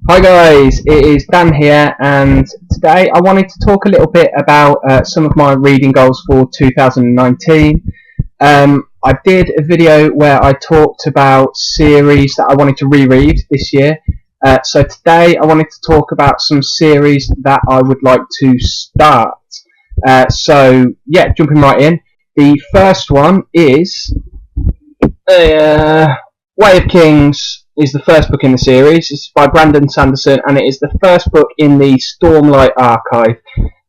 Hi guys, it is Dan here, and today I wanted to talk a little bit about some of my reading goals for 2019. I did a video where I talked about series that I wanted to reread this year. So today I wanted to talk about some series that I would like to start. So yeah, jumping right in. The first one is Way of Kings. Is the first book in the series. It's by Brandon Sanderson, and it is the first book in the Stormlight archive.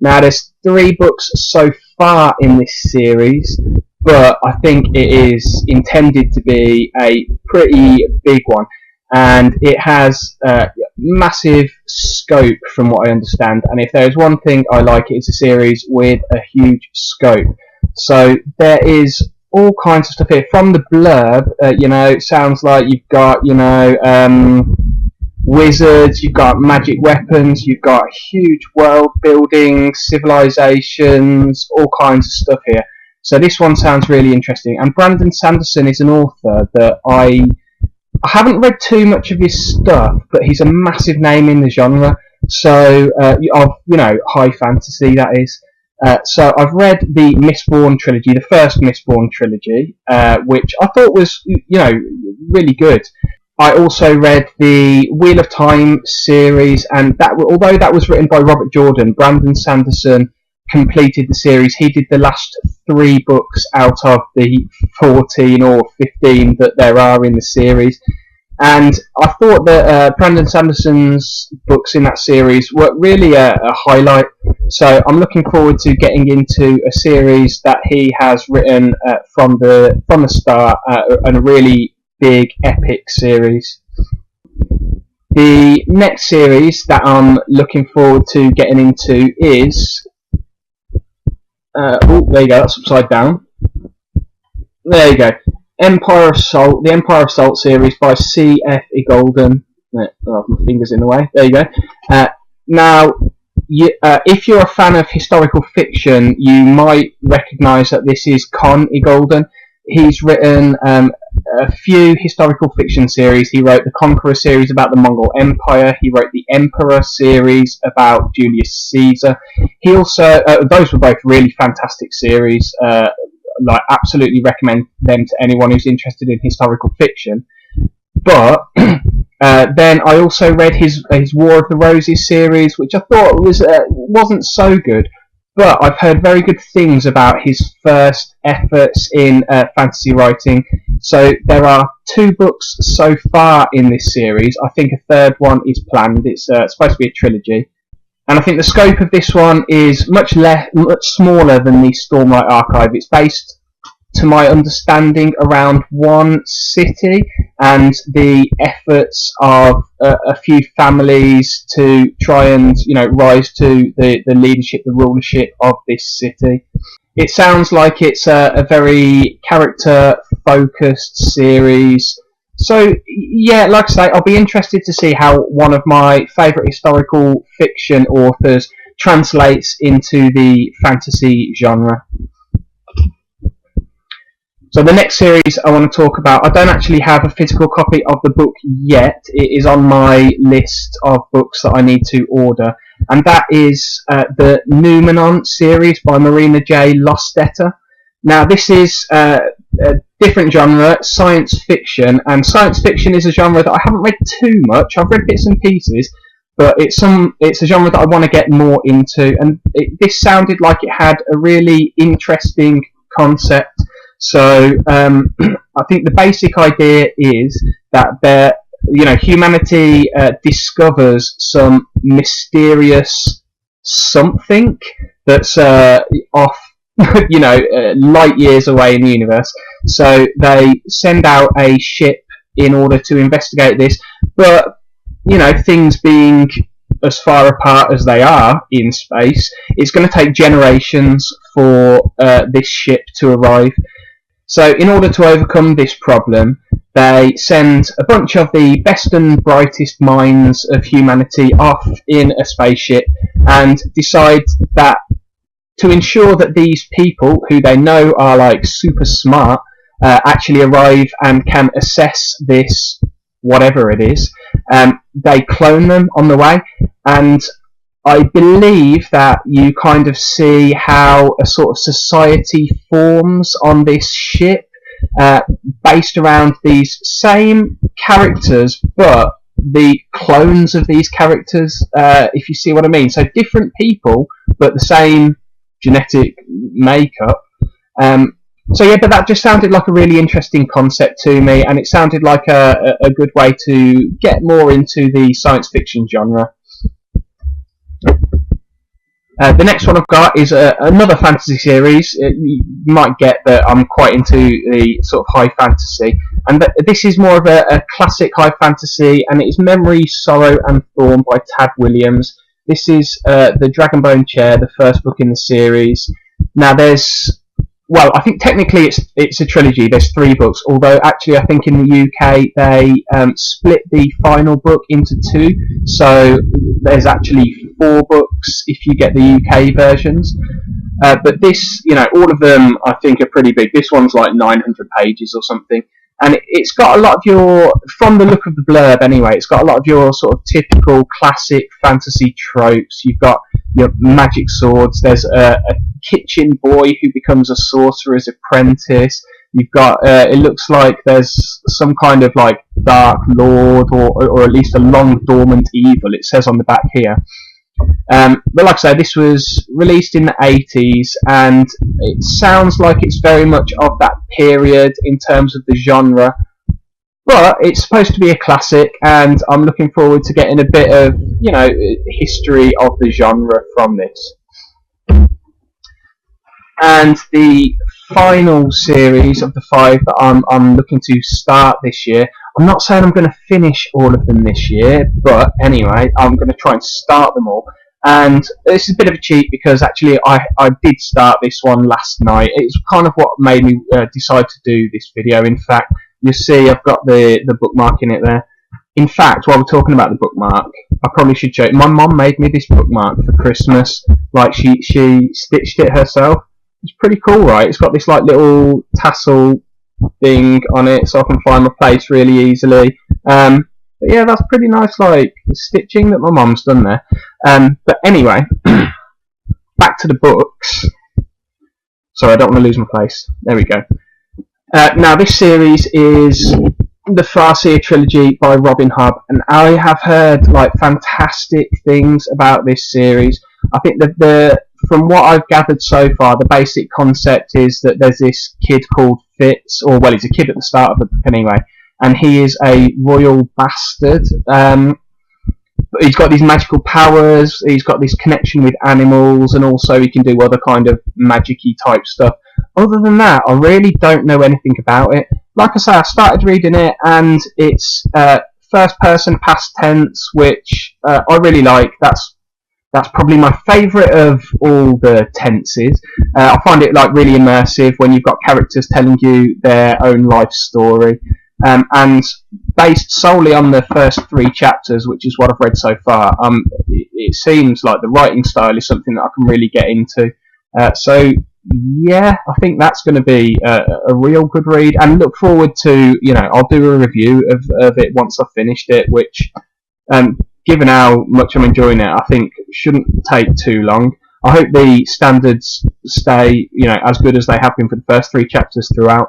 Now, there's 3 books so far in this series, but I think it is intended to be a pretty big one, and it has massive scope from what I understand. And if there is one thing I like, it's a series with a huge scope. So there is all kinds of stuff here. From the blurb, it sounds like you've got, wizards, you've got magic weapons, you've got huge world building, civilizations, all kinds of stuff here. So this one sounds really interesting. And Brandon Sanderson is an author that I haven't read too much of his stuff, but he's a massive name in the genre. So, of high fantasy, that is. So I've read the Mistborn trilogy, the first Mistborn trilogy, which I thought was, really good. I also read the Wheel of Time series, and although that was written by Robert Jordan, Brandon Sanderson completed the series. He did the last 3 books out of the 14 or 15 that there are in the series. And I thought that Brandon Sanderson's books in that series were really a highlight. So I'm looking forward to getting into a series that he has written from the start, and a really big epic series. The next series that I'm looking forward to getting into is there you go, that's upside down. There you go. Empire of Salt, the Empire of Salt series by C.F. Golden. My finger's in the way. There you go. Now, if you're a fan of historical fiction, you might recognise that this is Con Golden. He's written a few historical fiction series. He wrote the Conqueror series about the Mongol Empire. He wrote the Emperor series about Julius Caesar. He also, those were both really fantastic series. Absolutely recommend them to anyone who's interested in historical fiction. But then I also read his War of the Roses series, which I thought wasn't so good. But I've heard very good things about his first efforts in fantasy writing. So there are 2 books so far in this series. I think a third one is planned. It's supposed to be a trilogy. And I think the scope of this one is much smaller than the Stormlight archive. It's based, to my understanding, around one city and the efforts of a few families to try and rise to the leadership, the rulership of this city. It sounds like it's a very character-focused series. So, yeah, like I say, I'll be interested to see how one of my favourite historical fiction authors translates into the fantasy genre. So the next series I want to talk about, I don't actually have a physical copy of the book yet. It is on my list of books that I need to order. And that is the Noumenon series by Marina J. Lostetter. Now, this is a different genre, science fiction, and science fiction is a genre that I haven't read too much. I've read bits and pieces, but it's a genre that I want to get more into, and this sounded like it had a really interesting concept. So I think the basic idea is that humanity discovers some mysterious something that's off light years away in the universe. So they send out a ship in order to investigate this, but things being as far apart as they are in space, it's going to take generations for this ship to arrive. So in order to overcome this problem, they send a bunch of the best and brightest minds of humanity off in a spaceship and decide that to ensure that these people, who they know are super smart, actually arrive and can assess this whatever it is, they clone them on the way, and I believe that you kind of see how a sort of society forms on this ship, based around these same characters, but the clones of these characters, if you see what I mean. So different people, but the same genetic makeup. So yeah, but that just sounded like a really interesting concept to me, and it sounded like a good way to get more into the science fiction genre. The next one I've got is another fantasy series. You might get that I'm quite into the sort of high fantasy, and this is more of a classic high fantasy, and it is Memory, Sorrow and Thorn by Tad Williams. This is the Dragonbone Chair, the first book in the series. Now well, I think technically it's a trilogy. There's 3 books, although actually I think in the UK they split the final book into 2, so there's actually 4 books if you get the UK versions. But this, all of them I think are pretty big. This one's like 900 pages or something, and it's got a lot of your, from the look of the blurb anyway, it's got a lot of your sort of typical classic fantasy tropes. You've got your magic swords. There's a kitchen boy who becomes a sorcerer's apprentice. You've got, it looks like there's some kind of like dark lord, or at least a long dormant evil, it says on the back here. But like I say, this was released in the 80s, and it sounds like it's very much of that period in terms of the genre. But it's supposed to be a classic, and I'm looking forward to getting a bit of, history of the genre from this. And the final series of the 5 that I'm looking to start this year, I'm not saying I'm going to finish all of them this year, but anyway, I'm going to try and start them all. And this is a bit of a cheat, because actually I did start this one last night. It's kind of what made me decide to do this video. In fact, you see I've got the bookmark in it there. In fact, while we're talking about the bookmark, I probably should show you. My mum made me this bookmark for Christmas. Like, she stitched it herself. It's pretty cool, right? It's got this like little tassel thing on it, so I can find my place really easily. But yeah, that's pretty nice, like stitching that my mum's done there. But anyway, back to the books. Sorry, I don't want to lose my place. There we go. Now this series is the Farseer Trilogy by Robin Hobb, and I have heard like fantastic things about this series. I think from what I've gathered so far, the basic concept is that there's this kid called Fitz, or well, he's a kid at the start of the book anyway, and he is a royal bastard. He's got these magical powers, he's got this connection with animals, and also he can do other kind of magic-y type stuff. Other than that, I really don't know anything about it. Like I say, I started reading it, and it's first person past tense, which I really like. That's probably my favourite of all the tenses. I find it like really immersive when you've got characters telling you their own life story, and based solely on the first 3 chapters, which is what I've read so far. It seems like the writing style is something that I can really get into. So yeah, I think that's going to be a real good read, and look forward to, I'll do a review of it once I've finished it, which given how much I'm enjoying it, I think shouldn't take too long. I hope the standards stay, as good as they have been for the first 3 chapters throughout.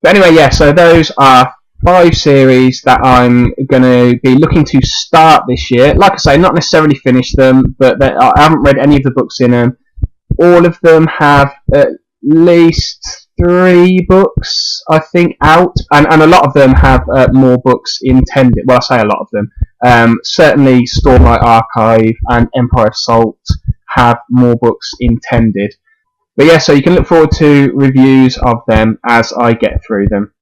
But anyway, yeah, so those are 5 series that I'm going to be looking to start this year. Like I say, not necessarily finish them, but I haven't read any of the books in them. All of them have at least 3 books, I think, out, and a lot of them have more books intended. Well, I say a lot of them. Certainly Stormlight Archive and Empire Assault have more books intended. But yeah, so you can look forward to reviews of them as I get through them.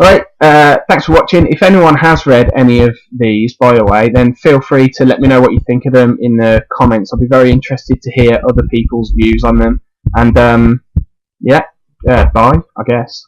Alright, thanks for watching. If anyone has read any of these, by the way, then feel free to let me know what you think of them in the comments. I'll be very interested to hear other people's views on them. And yeah, bye, I guess.